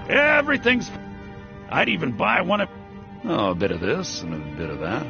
Everything's... I'd even buy one of... Oh, a bit of this and a bit of that.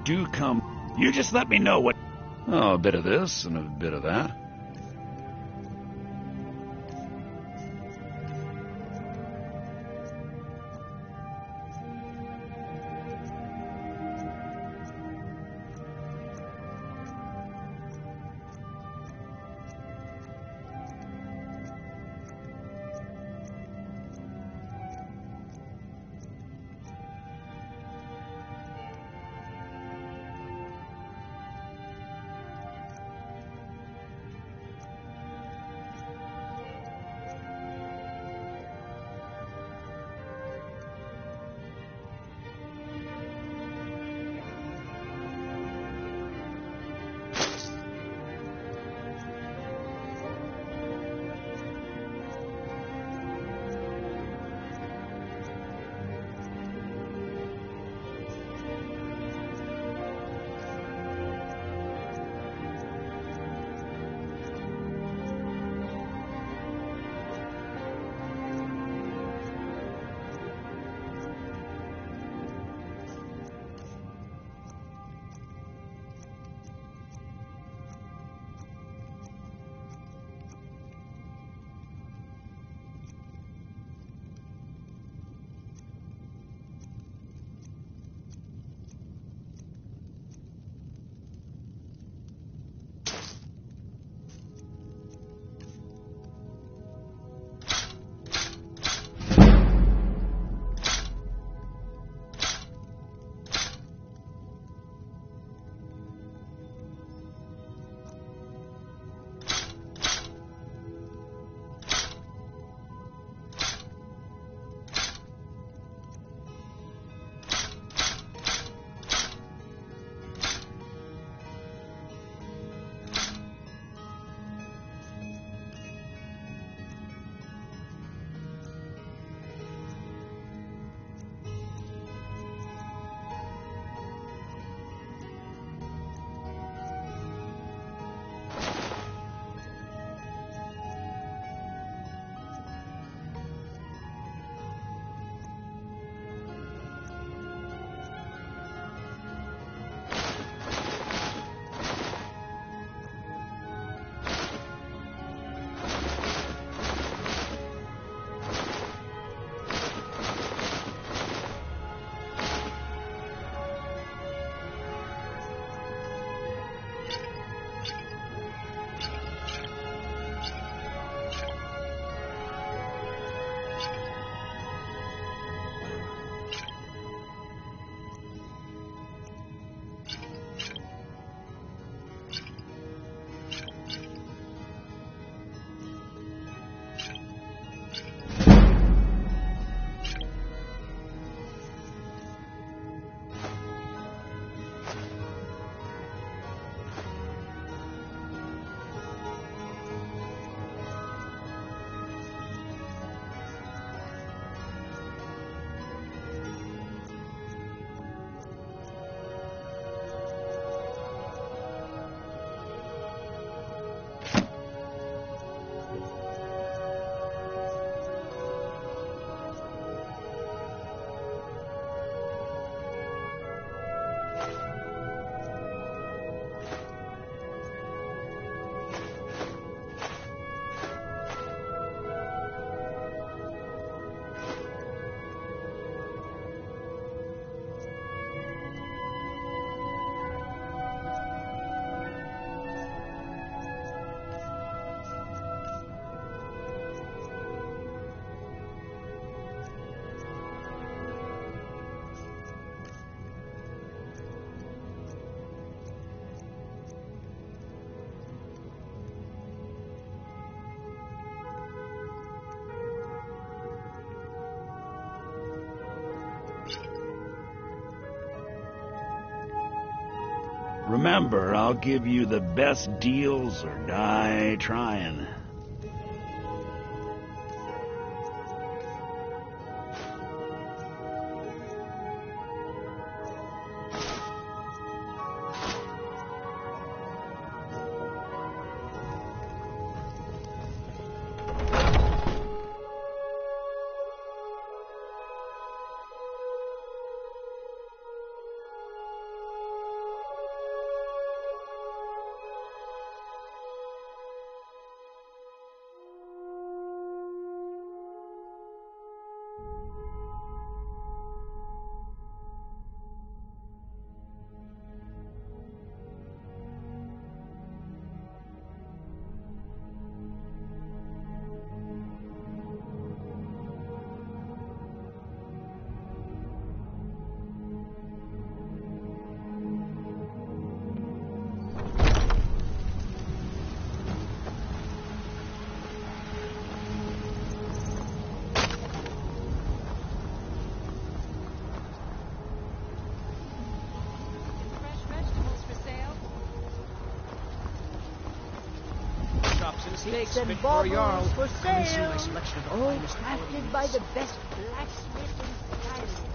Do come. You just let me know what... Oh, a bit of this and a bit of that. Remember, I'll give you the best deals or die trying. Steaks and baubles for sale, all crafted by the best blacksmith in Skyrim.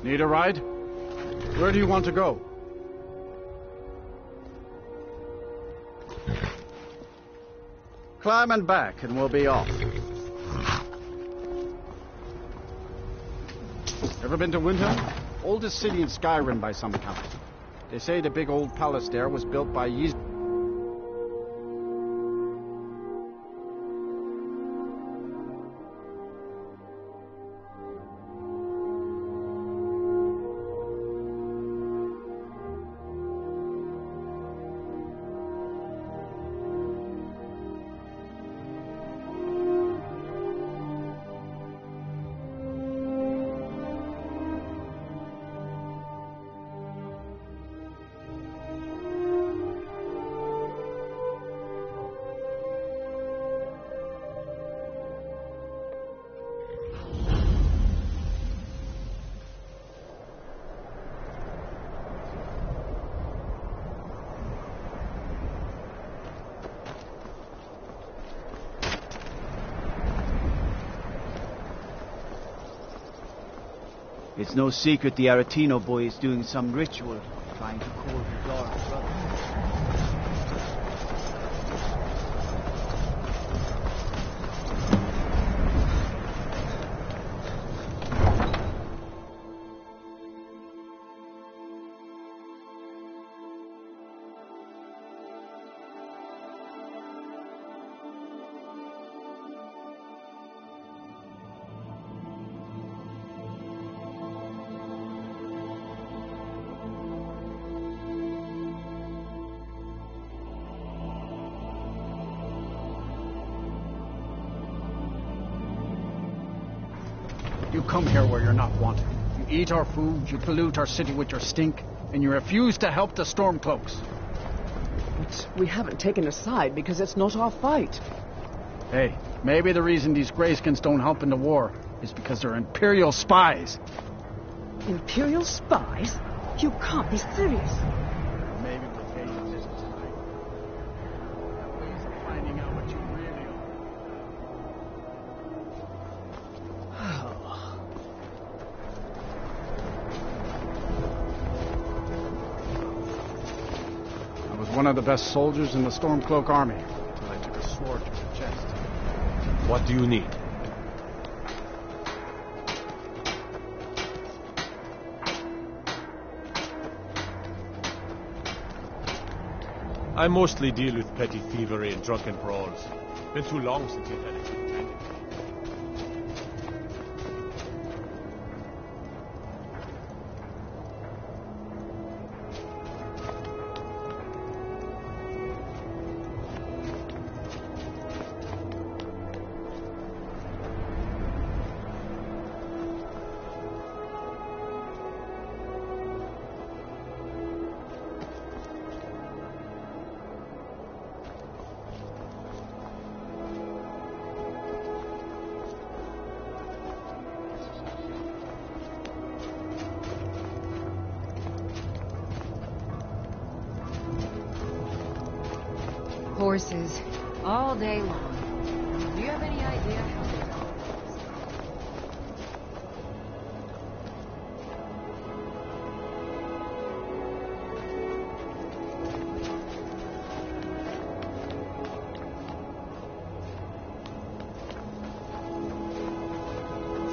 Need a ride? Where do you want to go? Climb and back, and we'll be off. Ever been to Windhelm? Oldest city in Skyrim by some count. They say the big old palace there was built by It's no secret the Aretino boy is doing some ritual, trying to call the dark brother. You come here where you're not wanted. You eat our food, you pollute our city with your stink, and you refuse to help the Stormcloaks. But we haven't taken a side because it's not our fight. Hey, maybe the reason these Greyskins don't help in the war is because they're Imperial spies. Imperial spies? You can't be serious. Maybe we'll pay you a visit tonight. Have ways of finding out what you really are. one of the best soldiers in the Stormcloak army, until I took a sword to her chest. What do you need? I mostly deal with petty thievery and drunken brawls. Been too long since you've had it. Horses, all day long. Do you have any idea how they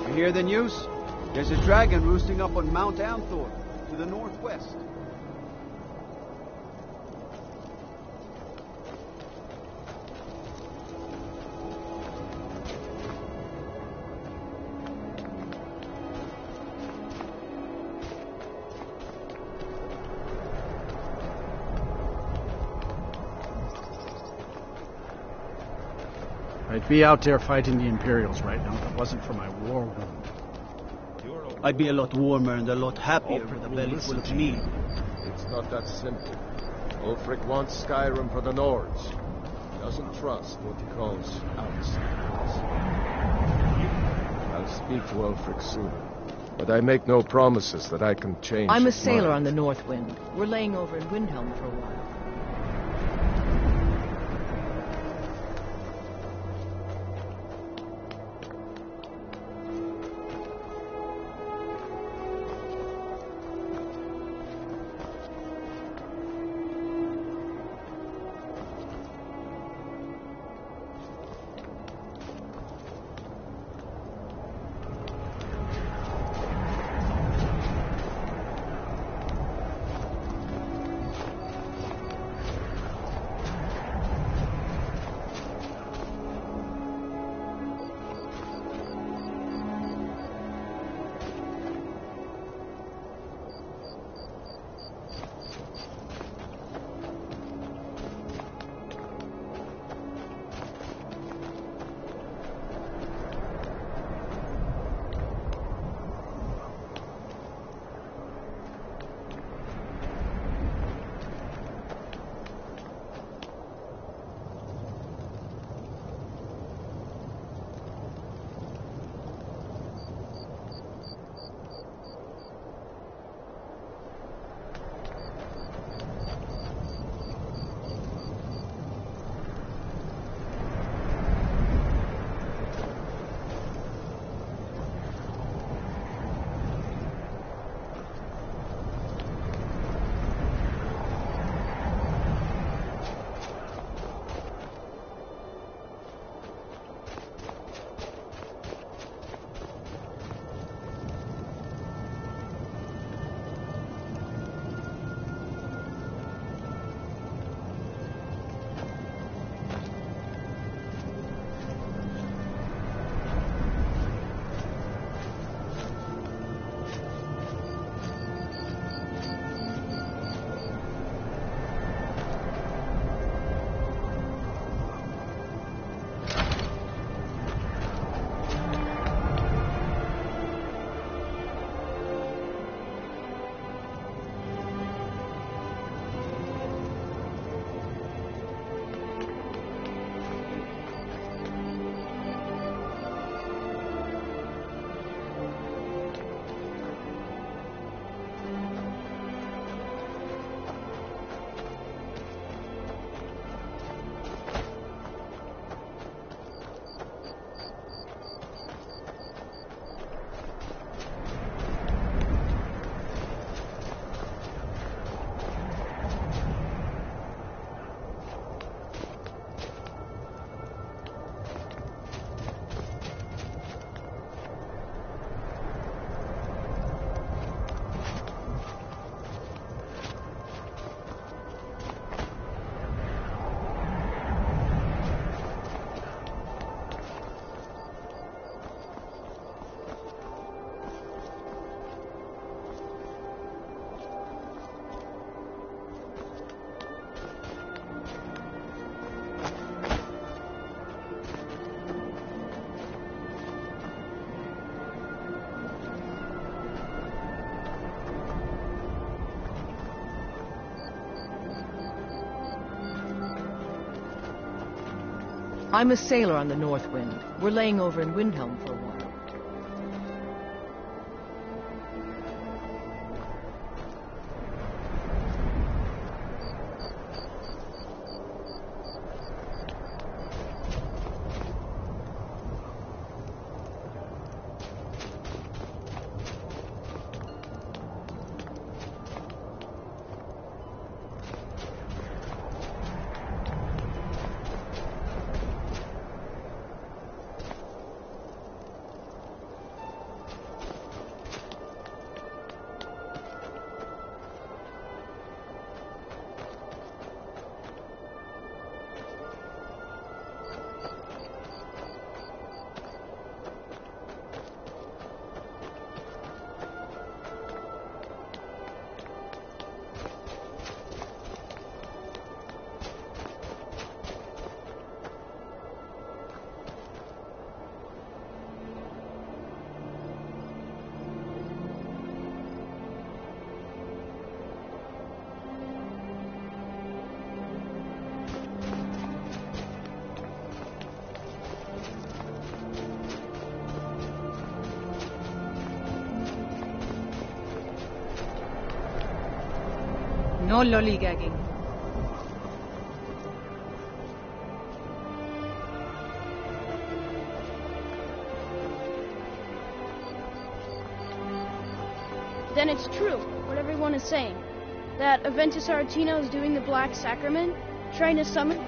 go? You hear the news? There's a dragon roosting up on Mount Anthor, to the northwest. I'd be out there fighting the Imperials right now if it wasn't for my war wound. I'd be a lot warmer and a lot happier with a belly full of meat. It's not that simple. Ulfric wants Skyrim for the Nords. He doesn't trust what he calls outsiders. I'll speak to Ulfric soon, but I make no promises that I can change I'm a his sailor mind. on the North Wind. We're laying over in Windhelm for a while. I'm a sailor on the North Wind. We're laying over in Windhelm for a while. No lollygagging. Then it's true, what everyone is saying. That Aventus Aretino is doing the Black Sacrament, trying to summon...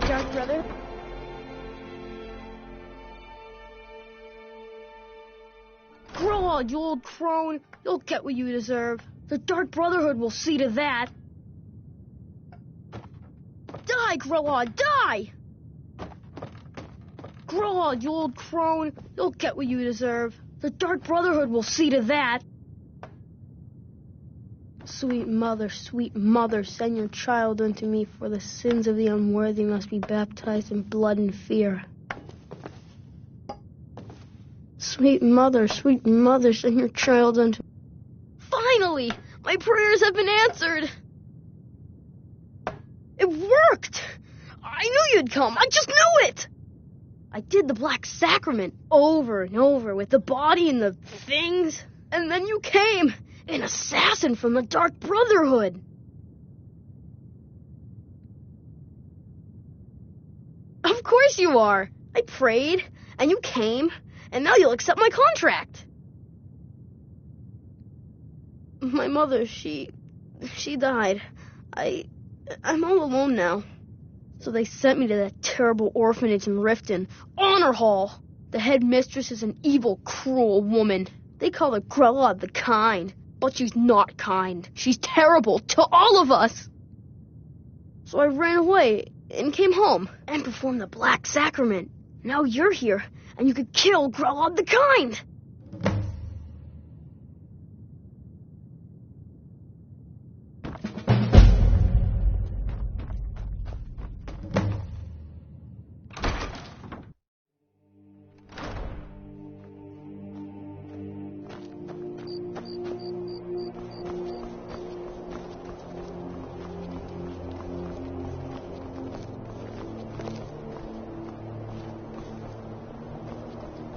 Dark Brother? Grow on, you old crone. You'll get what you deserve. The Dark Brotherhood will see to that. Die, Growlod, die! Growlod, you old crone. You'll get what you deserve. The Dark Brotherhood will see to that. Sweet mother, send your child unto me, for the sins of the unworthy must be baptized in blood and fear. Sweet mother, send your child unto me. Finally! My prayers have been answered! It worked! I knew you'd come! I just knew it! I did the Black Sacrament over and over with the body and the things, and then you came, an assassin from the Dark Brotherhood. Of course you are! I prayed, and you came, and now you'll accept my contract. My mother, she died. I'm all alone now. So they sent me to that terrible orphanage in Riften, Honor Hall. The headmistress is an evil, cruel woman. They call her Grella the Kind, but she's not kind. She's terrible to all of us. So I ran away and came home and performed the Black Sacrament. Now you're here, and you could kill Grella the Kind.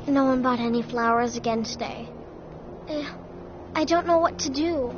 No one bought any flowers again today. I don't know what to do.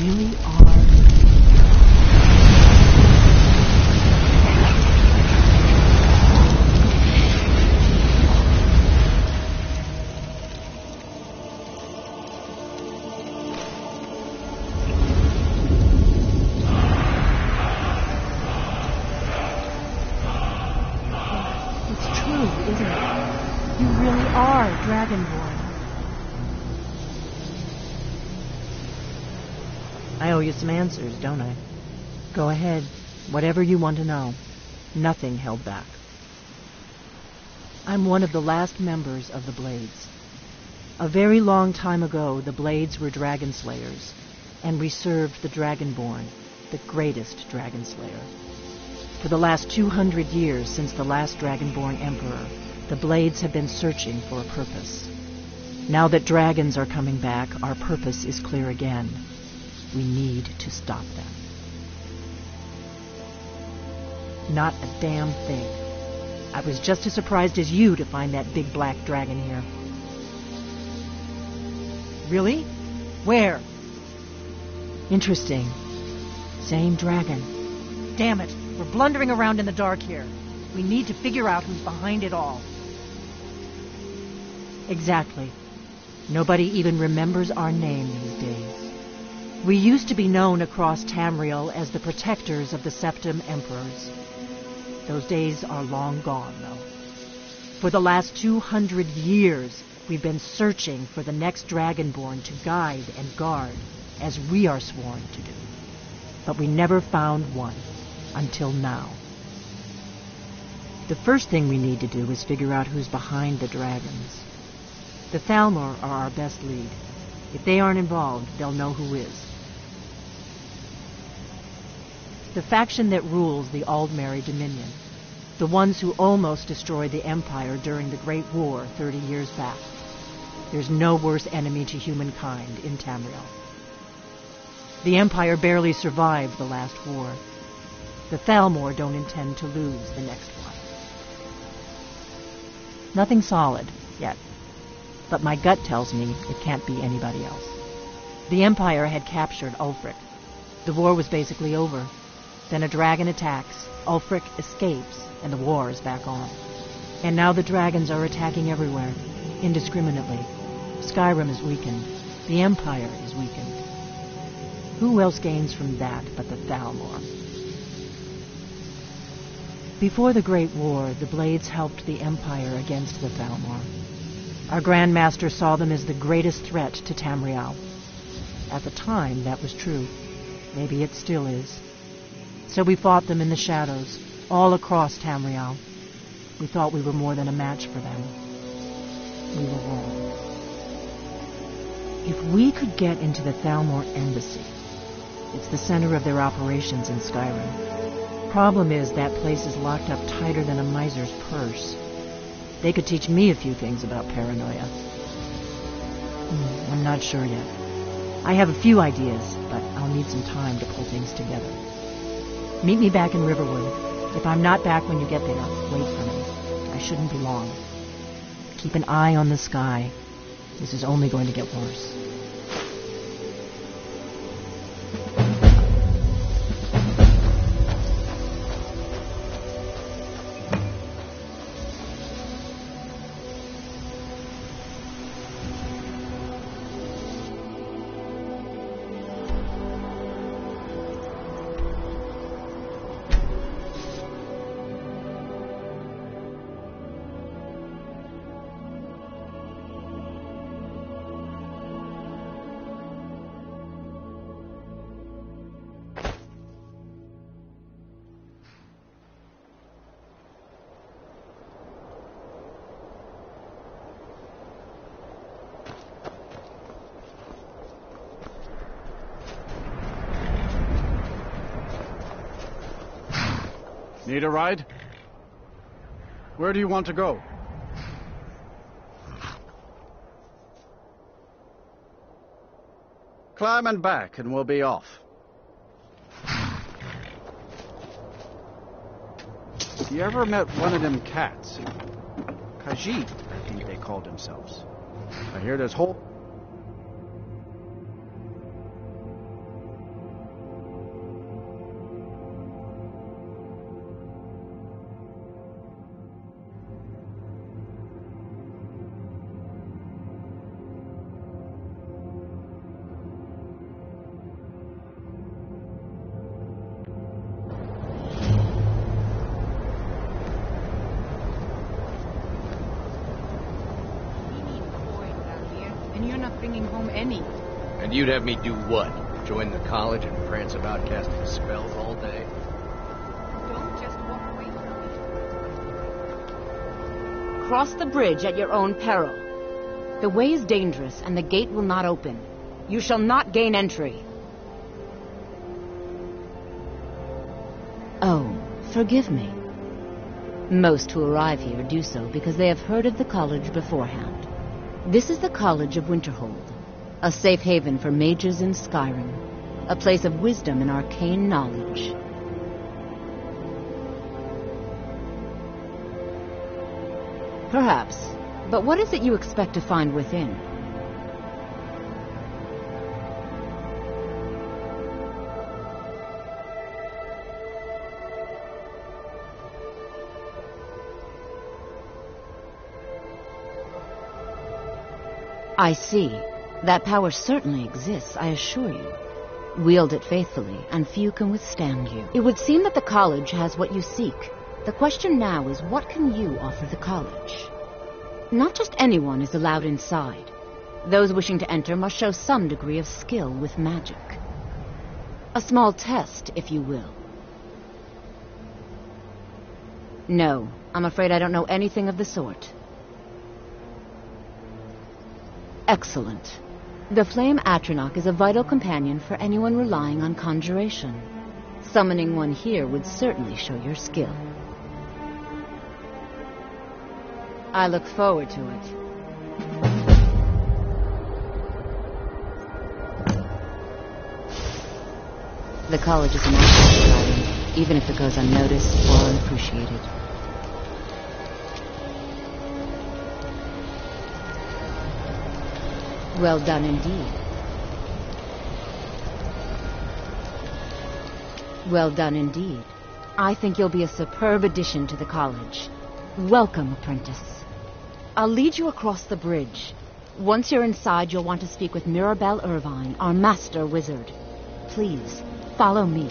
really are. It's true, isn't it? You really are Dragonborn. I owe you some answers, don't I? Go ahead. Whatever you want to know. Nothing held back. I'm one of the last members of the Blades. A very long time ago, the Blades were dragon slayers, and we served the Dragonborn, the greatest dragon slayer. For the last 200 years since the last Dragonborn Emperor, the Blades have been searching for a purpose. Now that dragons are coming back, our purpose is clear again. We need to stop them. Not a damn thing. I was just as surprised as you to find that big black dragon here. Really? Where? Interesting. Same dragon. Damn it. We're blundering around in the dark here. We need to figure out who's behind it all. Exactly. Nobody even remembers our name these days. We used to be known across Tamriel as the protectors of the Septim Emperors. Those days are long gone, though. For the last 200 years, we've been searching for the next Dragonborn to guide and guard, as we are sworn to do. But we never found one, until now. The first thing we need to do is figure out who's behind the dragons. The Thalmor are our best lead. If they aren't involved, they'll know who is. The faction that rules the Aldmeri Dominion. The ones who almost destroyed the Empire during the Great War 30 years back. There's no worse enemy to humankind in Tamriel. The Empire barely survived the last war. The Thalmor don't intend to lose the next one. Nothing solid, yet. But my gut tells me it can't be anybody else. The Empire had captured Ulfric. The war was basically over. Then a dragon attacks, Ulfric escapes, and the war is back on. And now the dragons are attacking everywhere, indiscriminately. Skyrim is weakened. The Empire is weakened. Who else gains from that but the Thalmor? Before the Great War, the Blades helped the Empire against the Thalmor. Our Grand Master saw them as the greatest threat to Tamriel. At the time, that was true. Maybe it still is. So we fought them in the shadows, all across Tamriel. We thought we were more than a match for them. We were wrong. If we could get into the Thalmor embassy, it's the center of their operations in Skyrim. Problem is, that place is locked up tighter than a miser's purse. They could teach me a few things about paranoia. I'm not sure yet. I have a few ideas, but I'll need some time to pull things together. Meet me back in Riverwood. If I'm not back when you get there, wait for me. I shouldn't be long. Keep an eye on the sky. This is only going to get worse. Need a ride? Where do you want to go? Climb and back and we'll be off. You ever met one of them cats? Khajiit, I think they called themselves. I hear there's whole... bringing home any. And you'd have me do what? Join the college and prance about casting spells all day? Don't just walk away from me. Cross the bridge at your own peril. The way is dangerous, and the gate will not open. You shall not gain entry. Oh, forgive me. Most who arrive here do so because they have heard of the college beforehand. This is the College of Winterhold, a safe haven for mages in Skyrim, a place of wisdom and arcane knowledge. Perhaps, but what is it you expect to find within? I see. That power certainly exists, I assure you. Wield it faithfully, and few can withstand you. It would seem that the college has what you seek. The question now is, what can you offer the college? Not just anyone is allowed inside. Those wishing to enter must show some degree of skill with magic. A small test, if you will. No, I'm afraid I don't know anything of the sort. Excellent. The Flame Atronach is a vital companion for anyone relying on conjuration. Summoning one here would certainly show your skill. I look forward to it. The college is an asset, even if it goes unnoticed or unappreciated. Well done indeed. Well done indeed. I think you'll be a superb addition to the college. Welcome, apprentice. I'll lead you across the bridge. Once you're inside, you'll want to speak with Mirabelle Irvine, our master wizard. Please, follow me.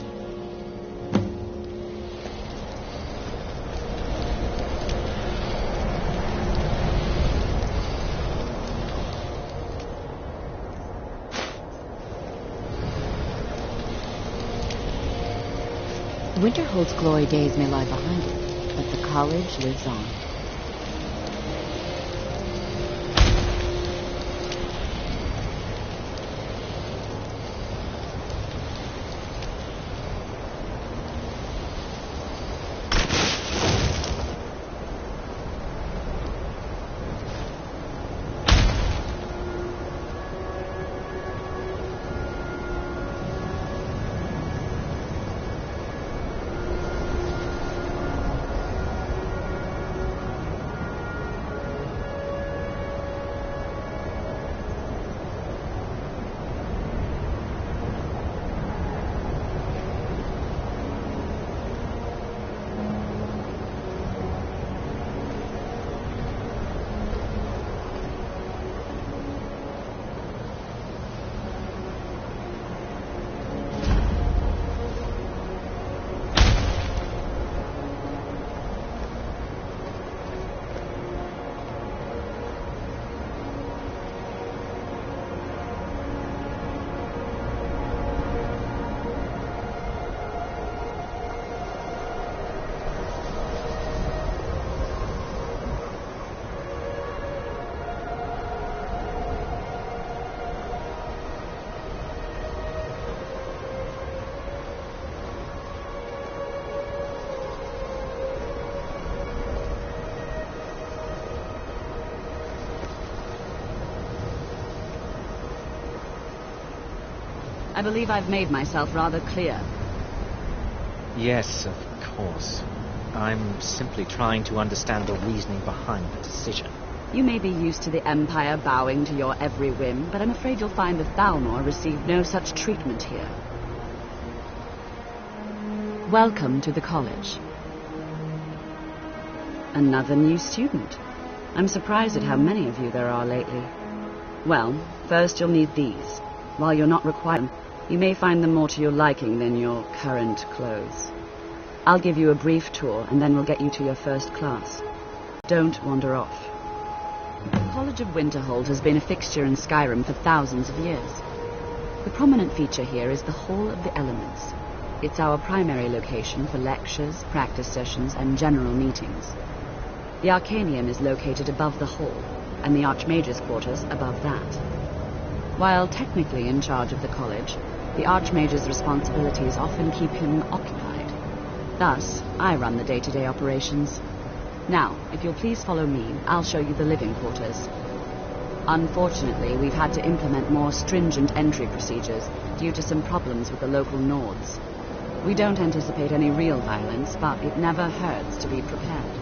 Winterhold's glory days may lie behind it, but the college lives on. I believe I've made myself rather clear. Yes, of course. I'm simply trying to understand the reasoning behind the decision. You may be used to the Empire bowing to your every whim, but I'm afraid you'll find that Thalmor received no such treatment here. Welcome to the college. Another new student. I'm surprised at how many of you there are lately. Well, first you'll need these. While you're not required, you may find them more to your liking than your current clothes. I'll give you a brief tour, and then we'll get you to your first class. Don't wander off. College of Winterhold has been a fixture in Skyrim for thousands of years. The prominent feature here is the Hall of the Elements. It's our primary location for lectures, practice sessions, and general meetings. The Arcanium is located above the hall, and the Archmage's quarters above that. While technically in charge of the college, the Archmage's responsibilities often keep him occupied. Thus, I run the day-to-day operations. Now, if you'll please follow me, I'll show you the living quarters. Unfortunately, we've had to implement more stringent entry procedures due to some problems with the local Nords. We don't anticipate any real violence, but it never hurts to be prepared.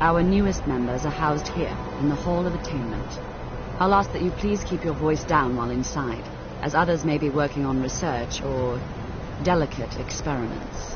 Our newest members are housed here, in the Hall of Attainment. I'll ask that you please keep your voice down while inside, as others may be working on research or delicate experiments.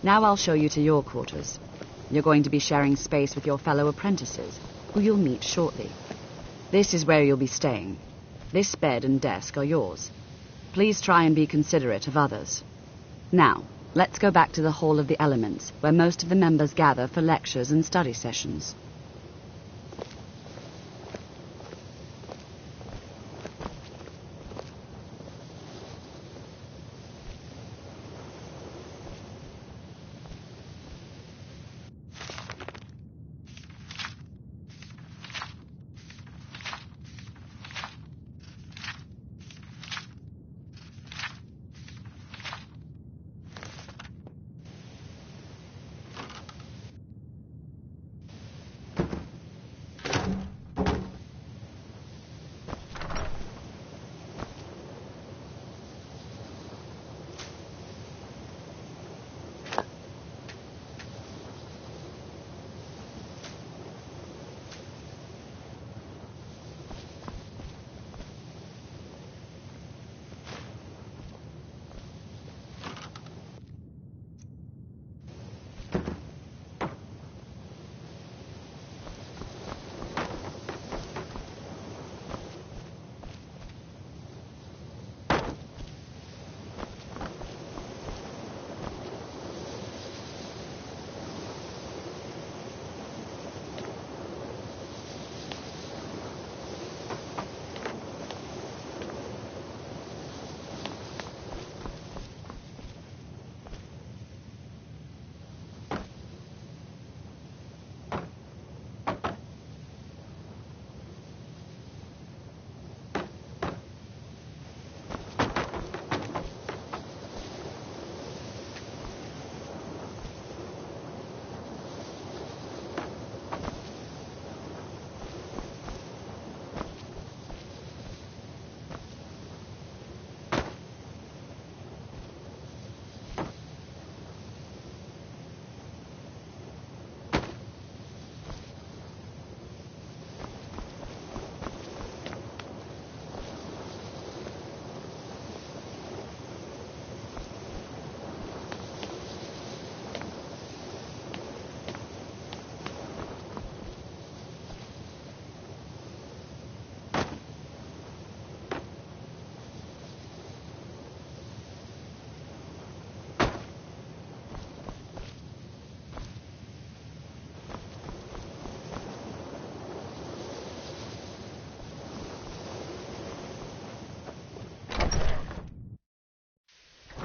Now I'll show you to your quarters. You're going to be sharing space with your fellow apprentices, who you'll meet shortly. This is where you'll be staying. This bed and desk are yours. Please try and be considerate of others. Now, let's go back to the Hall of the Elements, where most of the members gather for lectures and study sessions.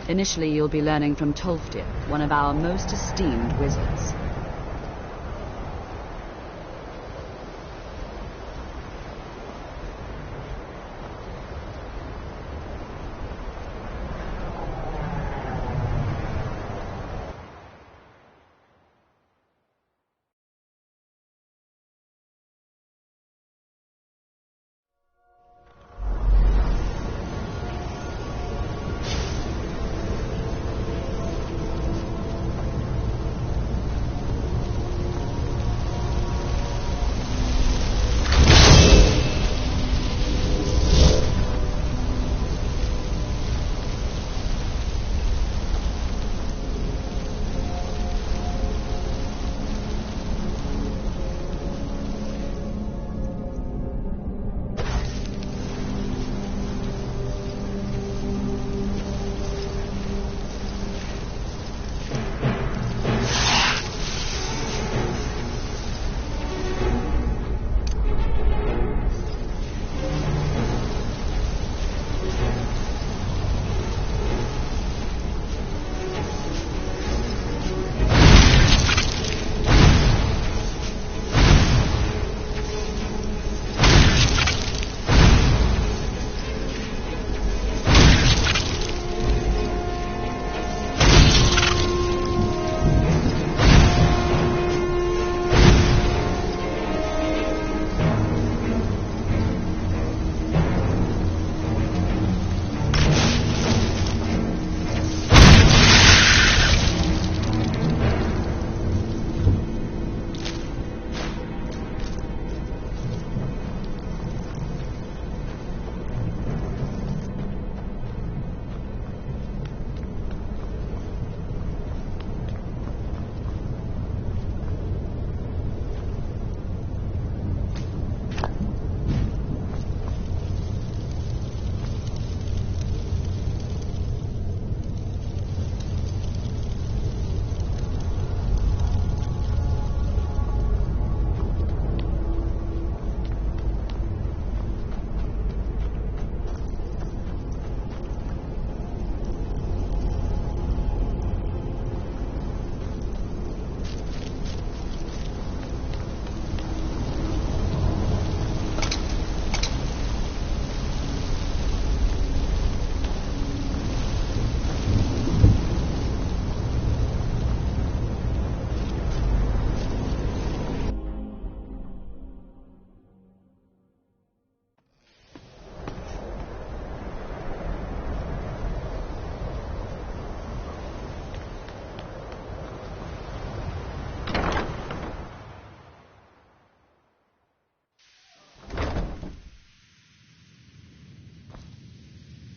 Initially, you'll be learning from Tolfdir, one of our most esteemed wizards.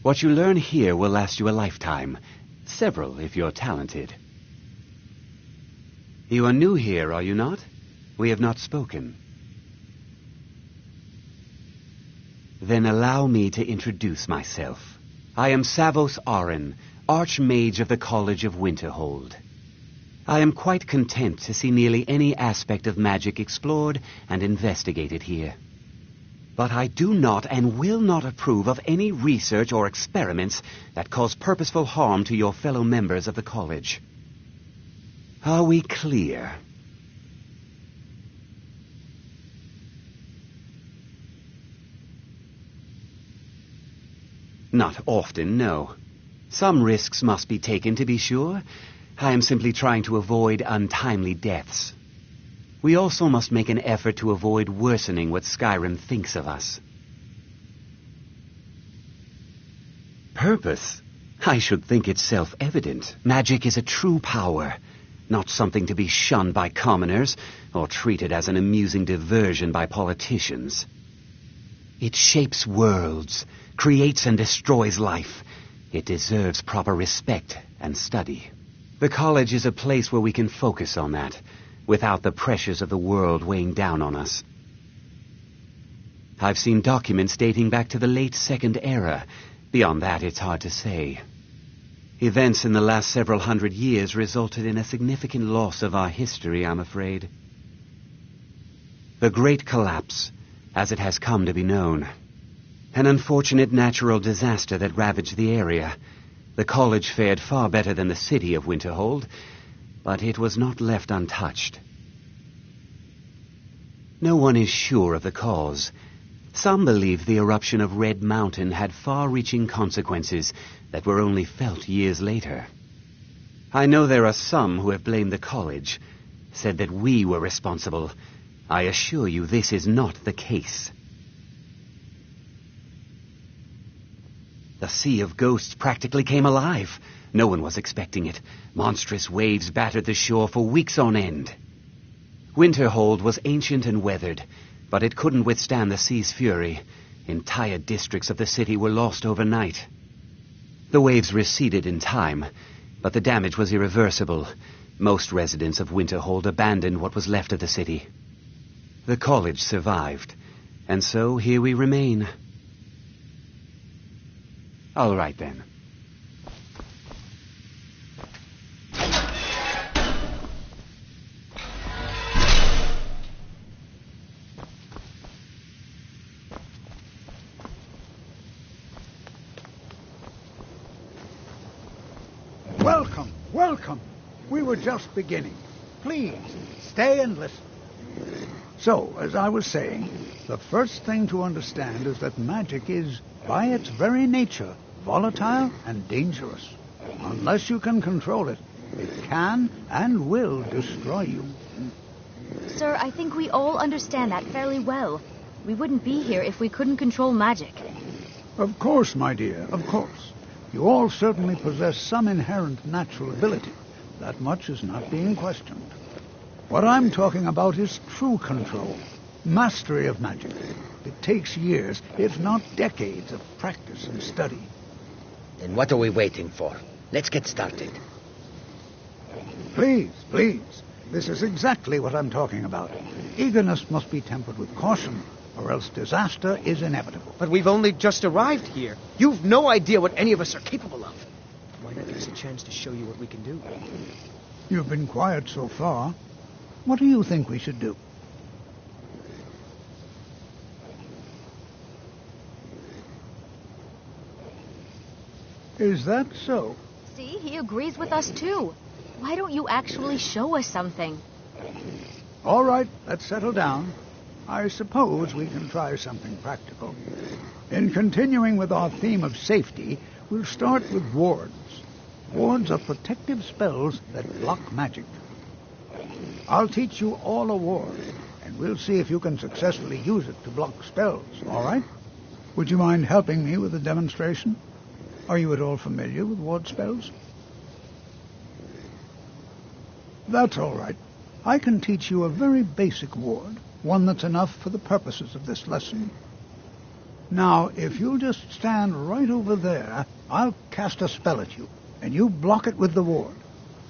What you learn here will last you a lifetime. Several, if you're talented. You are new here, are you not? We have not spoken. Then allow me to introduce myself. I am Savos Arin, Archmage of the College of Winterhold. I am quite content to see nearly any aspect of magic explored and investigated here. But I do not and will not approve of any research or experiments that cause purposeful harm to your fellow members of the college. Are we clear? Not often, no. Some risks must be taken, to be sure. I am simply trying to avoid untimely deaths. We also must make an effort to avoid worsening what Skyrim thinks of us. Purpose? I should think it's self-evident. Magic is a true power, not something to be shunned by commoners or treated as an amusing diversion by politicians. It shapes worlds, creates and destroys life. It deserves proper respect and study. The college is a place where we can focus on that, without the pressures of the world weighing down on us. I've seen documents dating back to the late Second Era. Beyond that, it's hard to say. Events in the last several hundred years resulted in a significant loss of our history, I'm afraid. The Great Collapse, as it has come to be known. An unfortunate natural disaster that ravaged the area. The college fared far better than the city of Winterhold, but it was not left untouched. No one is sure of the cause. Some believe the eruption of Red Mountain had far-reaching consequences that were only felt years later. I know there are some who have blamed the college, said that we were responsible. I assure you this is not the case. The Sea of Ghosts practically came alive. No one was expecting it. Monstrous waves battered the shore for weeks on end. Winterhold was ancient and weathered, but it couldn't withstand the sea's fury. Entire districts of the city were lost overnight. The waves receded in time, but the damage was irreversible. Most residents of Winterhold abandoned what was left of the city. The college survived, and so here we remain. All right, then. Welcome, welcome. We were just beginning. Please, stay and listen. So, as I was saying, the first thing to understand is that magic is, by its very nature, volatile and dangerous. Unless you can control it, it can and will destroy you. Sir, I think we all understand that fairly well. We wouldn't be here if we couldn't control magic. Of course, my dear, of course. You all certainly possess some inherent natural ability. That much is not being questioned. What I'm talking about is true control, mastery of magic. It takes years, if not decades, of practice and study. Then what are we waiting for? Let's get started. Please, please. This is exactly what I'm talking about. Eagerness must be tempered with caution, or else disaster is inevitable. But we've only just arrived here. You've no idea what any of us are capable of. Why not give us a chance to show you what we can do? You've been quiet so far. What do you think we should do? Is that so? See, he agrees with us too. Why don't you actually show us something? All right, let's settle down. I suppose we can try something practical. In continuing with our theme of safety, we'll start with wards. Wards are protective spells that block magic. I'll teach you all a ward, and we'll see if you can successfully use it to block spells, all right? Would you mind helping me with a demonstration? Are you at all familiar with ward spells? That's all right. I can teach you a very basic ward, one that's enough for the purposes of this lesson. Now, if you'll just stand right over there, I'll cast a spell at you, and you block it with the ward.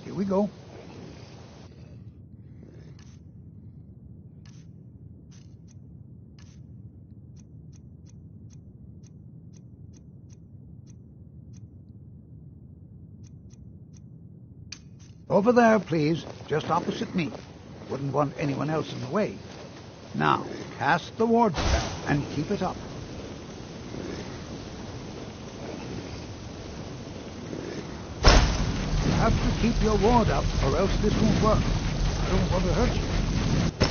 Here we go. Over there, please, just opposite me. Wouldn't want anyone else in the way. Now, cast the ward spell and keep it up. You have to keep your ward up, or else this won't work. I don't want to hurt you.